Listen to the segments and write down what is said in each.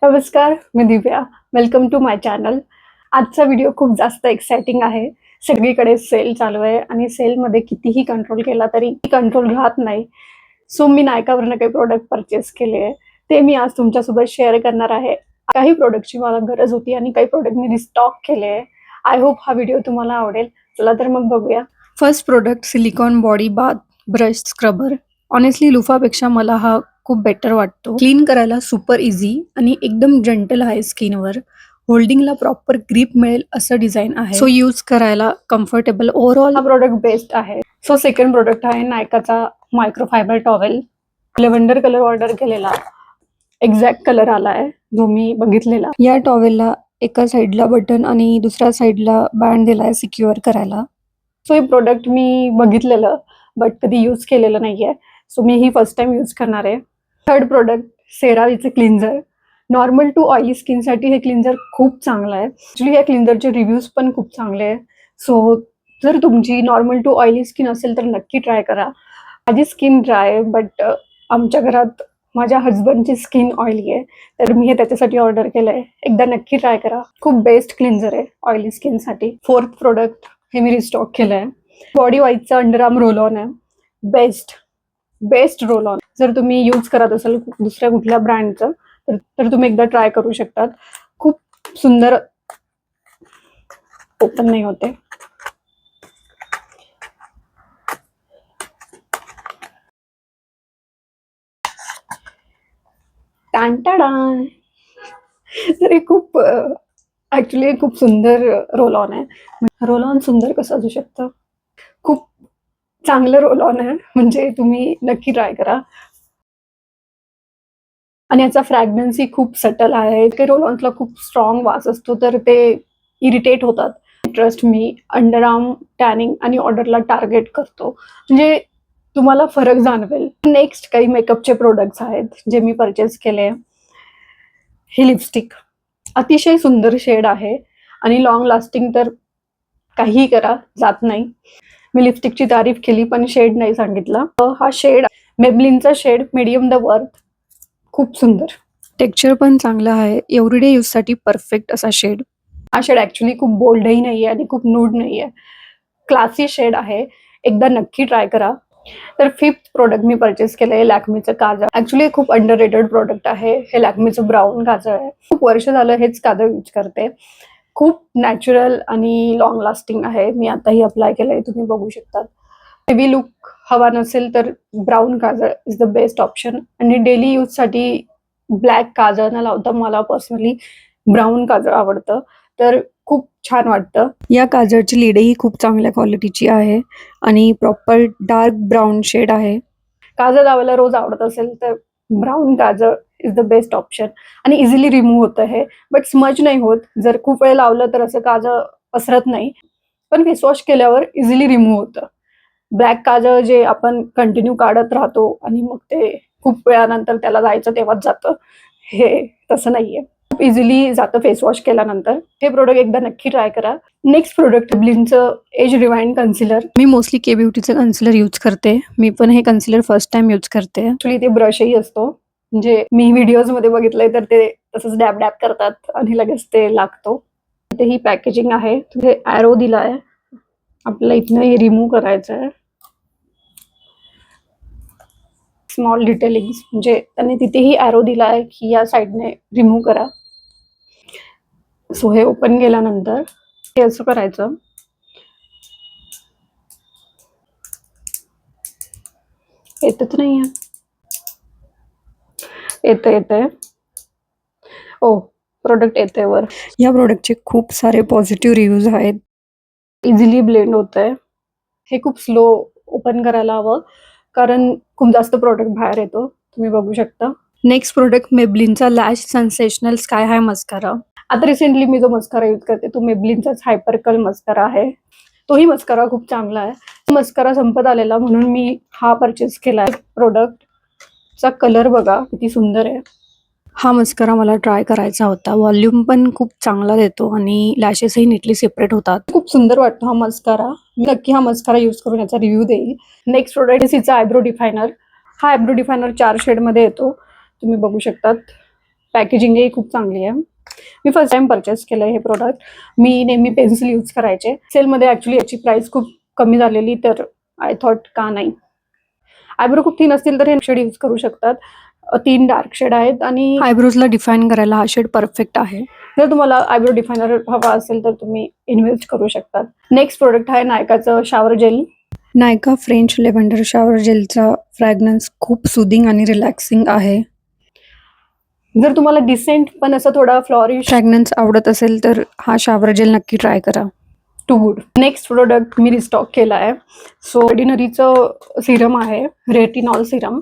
नमस्कार, मी Divya. Welcome to my channel. आजचा व्हिडिओ खूप जास्त एक्साइटिंग आहे. सगळीकडे सेल चालू आहे आणि सेलमध्ये कितीही कंट्रोल केला तरी कंट्रोल राहत नाही. सो मी नायकावरनं काही प्रोडक्ट परचेस केले आहे. ते मी आज तुमच्यासोबत शेअर करणार आहे. काही प्रोडक्टची मला गरज होती आणि काही प्रोडक्ट मी रिस्टॉक केले आहे. आय होप हा व्हिडिओ तुम्हाला आवडेल. चला तर मग बघूया. First product silicone body bath brush scrubber. Honestly लुफापेक्षा मला हा खूप बेटर वाटतो. क्लीन करायला सुपर इझी आणि एकदम जेंटल आहे स्किनवर. होल्डिंगला प्रॉपर ग्रिप मिळेल असं डिझाईन आहे. सो यूज करायला कम्फर्टेबल. ओव्हरऑल हा प्रोडक्ट बेस्ट आहे. सो सेकंड प्रोडक्ट आहे नायकाचा microfibre towel. Lavender colour order केलेला. एक्झॅक्ट कलर आलाय जो मी बघितलेला. या टॉवेलला एका साईडला बटन आणि दुसऱ्या साईडला बँड दिलाय सिक्युअर करायला. सो हे प्रोडक्ट मी बघितलेलं बट कधी यूज केलेलं नाहीये. सो मी ही फर्स्ट टाइम यूज करणार आहे. थर्ड प्रोडक्ट सेरावीचं क्लिन्झर. नॉर्मल टू ऑइली स्किनसाठी हे क्लिन्झर खूप चांगलं आहे. ॲक्च्युली या क्लिन्झरचे रिव्ह्यूज पण खूप चांगले आहे. सो जर तुमची नॉर्मल टू ऑइली स्किन असेल तर नक्की ट्राय करा. माझी स्किन ड्राय आहे बट आमच्या घरात माझ्या हजबंडची स्किन ऑइली आहे तर मी हे त्याच्यासाठी ऑर्डर केलं आहे. एकदा नक्की ट्राय करा. खूप बेस्ट क्लिन्झर आहे ऑइली स्किनसाठी. फोर्थ प्रोडक्ट हे मी रिस्टॉक केलं आहे. बॉडी वाईजचा अंडरआर्म रोल ऑन आहे. Best roll on. जर तुम्ही यूज करत असाल दुसऱ्या कुठल्या ब्रँडचं तर तुम्ही एकदा ट्राय करू शकतात. खूप सुंदर. ओपन नाही होते. टांटाडान. तर हे खूप ऍक्च्युली खूप सुंदर रोल ऑन आहे. रोल ऑन सुंदर कसं असू शकतं. खूप चांगलं रोल ऑन आहे. म्हणजे तुम्ही नक्की ट्राय करा. आणि याचा फ्रॅग्रन्सही खूप सटल आहे. ते रोल ऑन्सला खूप स्ट्रॉंग वास असतो तर ते इरिटेट होतात. ट्रस्ट मी अंडरआर्म टॅनिंग आणि ऑर्डरला टार्गेट करतो. म्हणजे तुम्हाला फरक जाणवेल. नेक्स्ट काही मेकअपचे प्रोडक्ट्स आहेत जे मी परचेस केले. ही लिपस्टिक अतिशय सुंदर शेड आहे आणि लॉंग लास्टिंग तर काहीही करा जात नाही. मी लिपस्टिकची तारीफ केली पण शेड नाही सांगितलं. हा शेड मेबलिनचा शेड मीडियम द वर्थ. खूप सुंदर. टेक्स्चर पण चांगलं आहे. एव्हरीडे यूजसाठी परफेक्ट असा शेड. हा शेड ॲक्च्युली खूप बोल्डही नाहीये आणि खूप नूड नाहीये. क्लासी शेड आहे. एकदा नक्की ट्राय करा. तर फिफ्थ प्रोडक्ट मी परचेस केलंय लॅक्मीचं काजळ. ॲक्च्युली खूप अंडररेटेड प्रोडक्ट आहे. हे लॅक्मीचं ब्राऊन काजळ आहे. खूप वर्ष झालं हेच काजळ यूज करते. खूप नॅचरल आणि लॉंग लास्टिंग आहे. मी आताही अप्लाय केलंय तुम्ही बघू शकता. हेवी लुक हवा नसेल तर ब्राऊन काजळ इज द बेस्ट ऑप्शन. आणि डेली यूजसाठी ब्लॅक काजळ न लावता मला पर्सनली ब्राऊन काजळ आवडतं तर खूप छान वाटतं. या काजळची लिडही खूप चांगल्या क्वालिटीची आहे आणि प्रॉपर डार्क ब्राऊन शेड आहे. काजळ लावायला रोज आवडत असेल तर ब्राऊन काजळ इज द बेस्ट ऑप्शन. आणि इझिली रिमूव्ह होतं हे. बट स्मज नाही होत. जर खूप वेळ लावलं तर असं काजळ पसरत नाही. पण फेसवॉश केल्यावर इझिली रिमूव्ह होतं. ब्लॅक काजळ जे आपण कंटिन्यू काढत राहतो आणि मग ते खूप वेळानंतर त्याला जायचं तेव्हाच जातं. हे तसं नाहीये. खूप इझिली जातं फेसवॉश केल्यानंतर. हे प्रोडक्ट एकदा नक्की ट्राय करा. नेक्स्ट प्रोडक्ट ब्लिनचं एज रिवाइंड कन्सिलर. मी मोस्टली के ब्युटीचं कन्सिलर यूज करते. मी पण हे कन्सिलर फर्स्ट टाइम यूज करते. ऍक्च्युली ते ब्रशही असतो. म्हणजे मी व्हिडिओज मध्ये बघितलंय तर ते तसंच डॅब डॅब करतात आणि लगेच ते लागतो. ते ही पॅकेजिंग आहे. तिथे ॲरो दिलाय. आपल्याला इथनं हे रिमूव्ह करायचं आहे. स्मॉल डिटेलिंग्स म्हणजे त्यांनी तिथेही ॲरो दिला आहे की या साईडने रिमूव्ह करा. सो हे ओपन केल्यानंतर हे असं करायचं. येतच नाहीये. येतंय. ओ प्रोडक्ट येतंय वर. या प्रोडक्टचे खूप सारे पॉझिटिव्ह रिव्ह्यूज आहेत. इझिली ब्लेंड होतंय. हे खूप स्लो ओपन करायला हवं कारण खूप जास्त प्रोडक्ट बाहेर येतो. तुम्ही बघू शकता. नेक्स्ट प्रोडक्ट मेबलिनचा lash sensational sky high mascara. आता रिसेंटली मी जो मस्कारा यूज करते तो मेबलिनचाच हायपरकल मस्कारा आहे. तोही मस्कारा खूप चांगला आहे. मस्कारा संपत आलेला म्हणून मी हा परचेस केलाय. प्रोडक्टचा कलर बघा किती सुंदर आहे. हा मस्कारा मला ट्राय करायचा होता. व्हॉल्यूम पण खूप चांगला देतो आणि लॅशेसही नीटली सेपरेट होतात. खूप सुंदर वाटतो हा मस्कारा. मी नक्की हा मस्कारा यूज करून याचा रिव्ह्यू देईल. नेक्स्ट प्रोडक्ट हिचा आयब्रो डिफायनर. हा आयब्रो डिफायनर 4 शेडमध्ये येतो. तुम्ही बघू शकतात. पॅकेजिंगही खूप चांगली आहे. मी फर्स्ट टाइम परचेस केलं हे प्रोडक्ट. मी नेहमी पेन्सिल यूज करायचे. सेलमध्ये ॲक्च्युली याची प्राइस खूप कमी झालेली, तर आय थॉट का नाही. आयब्रो खूप थिन असतील तर हे शेड यूज करू शकतात. 3 डार्क शेड आहेत आणि आयब्रोजला डिफाईन करायला हा शेड परफेक्ट आहे. जर तुम्हाला आयब्रो डिफायनर हवा असेल तर तुम्ही इन्व्हेस्ट करू शकतात. नेक्स्ट प्रोडक्ट आहे नायकाचं शॉवर जेल. नायका फ्रेंच लेव्हेंडर शॉवर जेलचा फ्रॅग्रन्स खूप सुदिंग आणि रिलॅक्सिंग आहे. जर तुम्हाला डिसेंट पण असं थोडा फ्लॉरिश फ्रॅग्रन्स आवडत असेल तर हा शॉवर जेल नक्की ट्राय करा. Too good. नेक्स्ट प्रोडक्ट मी रिस्टॉक केला आहे. सो ऑर्डिनरीचं सिरम आहे, रेटिनॉल सिरम.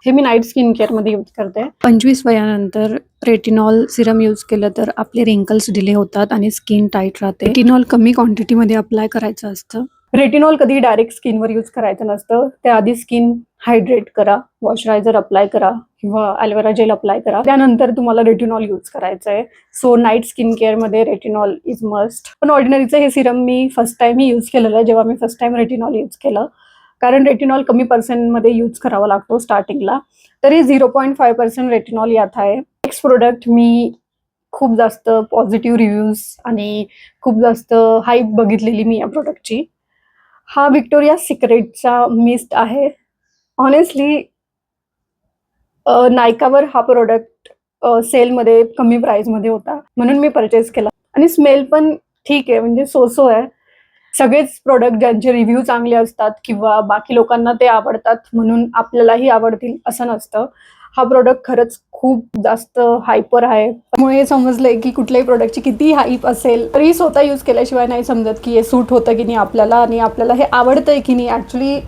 हे मी नाईट स्किन केअरमध्ये यूज करते. 25 वयानंतर रेटिनॉल सिरम यूज केलं तर आपले रिंकल्स डिले होतात आणि स्किन टाईट राहते. रेटिनॉल कमी क्वांटिटीमध्ये अप्लाय करायचं असतं. रेटिनॉल कधी डायरेक्ट स्किनवर यूज करायचं नसतं. त्याआधी स्किन हायड्रेट करा, मॉइश्चरायझर अप्लाय करा किंवा ॲलोवेरा जेल अप्लाय करा. त्यानंतर तुम्हाला रेटिनॉल यूज करायचं आहे. सो नाईट स्किन केअरमध्ये रेटिनॉल इज मस्ट. पण ऑर्डिनरीचं हे सिरम मी फर्स्ट टाइम यूज केलेलं आहे, जेव्हा मी फर्स्ट टाइम रेटिनॉल यूज केलं. कारण रेटिनॉल कमी पर्सेंटमध्ये यूज करावा लागतो स्टार्टिंगला, तरी 0.5% रेटिनॉल यात आहे. नेक्स्ट प्रोडक्ट मी खूप जास्त पॉझिटिव्ह रिव्ह्यूज आणि खूप जास्त हाईप बघितलेली मी या प्रोडक्टची. हा व्हिक्टोरिया सिक्रेटचा मिस्ट आहे. ऑनेस्टली नायकावर हा प्रोडक्ट सेलमध्ये कमी प्राईसमध्ये होता म्हणून मी परचेस केला आणि स्मेल पण ठीक आहे, म्हणजे सो आहे. सगळेच प्रोडक्ट ज्यांचे रिव्ह्यू चांगले असतात किंवा बाकी लोकांना ते आवडतात म्हणून आपल्यालाही आवडतील असं नसतं. हा प्रोडक्ट खरंच खूप जास्त हायपर आहे. त्यामुळे हे समजलंय की कुठल्याही प्रोडक्टची किती हाईप असेल तरी स्वतः यूज केल्याशिवाय नाही समजत की हे सूट होतं की नाही आपल्याला आणि आपल्याला हे आवडतंय की नाही. ॲक्च्युली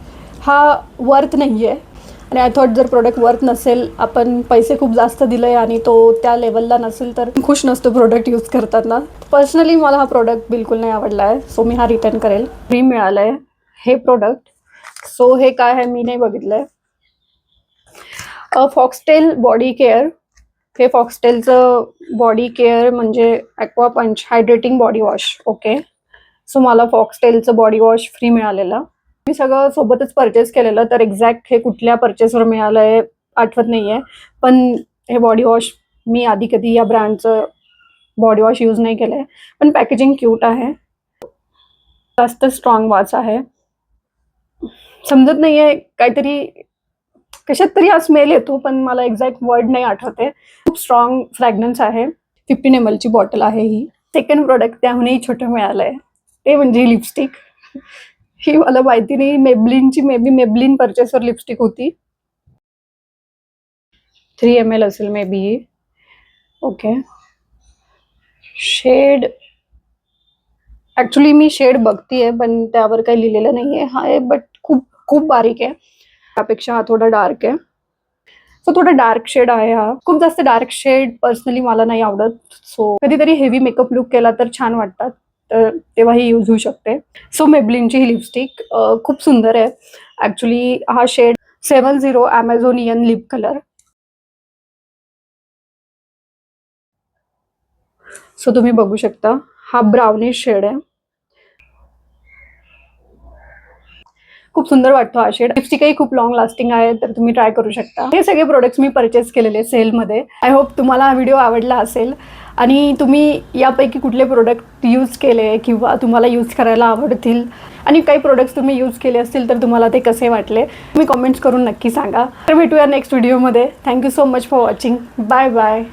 हा वर्थ नाही आहे आणि आय थॉट जर प्रोडक्ट वर्थ नसेल, आपण पैसे खूप जास्त दिले आणि तो त्या लेवलला नसेल तर खुश नसतो प्रोडक्ट यूज करताना. पर्सनली मला हा प्रोडक्ट बिलकुल नाही आवडला आहे. सो मी हा रिटर्न करेल. फ्री मिळालं आहे हे प्रोडक्ट. सो हे काय आहे मी नाही बघितलं आहे. Foxtail body care. हे फॉक्सटेलचं बॉडी केअर म्हणजे ॲक्वा पंच hydrating body wash. Okay. So मला फॉक्सटेलचं बॉडी वॉश फ्री मिळालेलं. मी सगळं सोबतच परचेस केलेलं, तर एक्झॅक्ट हे कुठल्या परचेसवर मिळालं आहे आठवत नाही आहे. पण हे बॉडी वॉश मी आधी कधी या ब्रँडचं बॉडी वॉश यूज नाही केलं आहे. पण पॅकेजिंग क्यूट आहे. जास्त स्ट्रॉंग वास आहे. समजत नाही आहे, काहीतरी कशात तरी हा स्मेल येतो पण मला एक्झॅक्ट वर्ड नाही आठवत आहे. खूप स्ट्रॉंग फ्रॅग्रन्स आहे. 15 ml ची बॉटल आहे ही. सेकंड प्रोडक्ट त्याहूनही छोटं मिळालं आहे, ते म्हणजे लिपस्टिक. ही मला माहिती नाही, मेबलिनची मेबलिन परचेसवर लिपस्टिक होती. 3 ml असेल मे बी ही. ओके. शेड ॲक्च्युली मी शेड बघतीये पण त्यावर काही लिहिलेलं नाही आहे. बट खूप खूप बारीक आहे. त्यापेक्षा हा थोडा डार्क आहे. सो थोडा डार्क शेड आहे हा. खूप जास्त डार्क शेड पर्सनली मला नाही आवडत. सो कधीतरी हेवी मेकअप लुक केला तर छान वाटतात, तर तेव्हाही यूज होऊ शकते. सो मेबलिनची ही लिपस्टिक खूप सुंदर आहे. ॲक्च्युली हा शेड 70 ॲमेझोनियन लिप कलर. सो तुम्ही बघू शकता हा ब्राउनिश शेड आहे. खूप सुंदर वाटतो हा शेड. लिपस्टिकही खूप लॉंग लास्टिंग आहे, तर तुम्ही ट्राय करू शकता. हे सगळे प्रोडक्ट्स मी परचेस केलेले सेलमध्ये. आय होप तुम्हाला हा व्हिडिओ आवडला असेल आणि तुम्ही यापैकी कुठले प्रोडक्ट यूज केले किंवा तुम्हाला यूज करायला आवडतील आणि काही प्रोडक्ट्स तुम्ही यूज केले असतील तर तुम्हाला ते कसे वाटले तुम्ही कॉमेंट्स करून नक्की सांगा. तर भेटूया नेक्स्ट व्हिडिओमध्ये. Thank you so much for watching. Bye bye.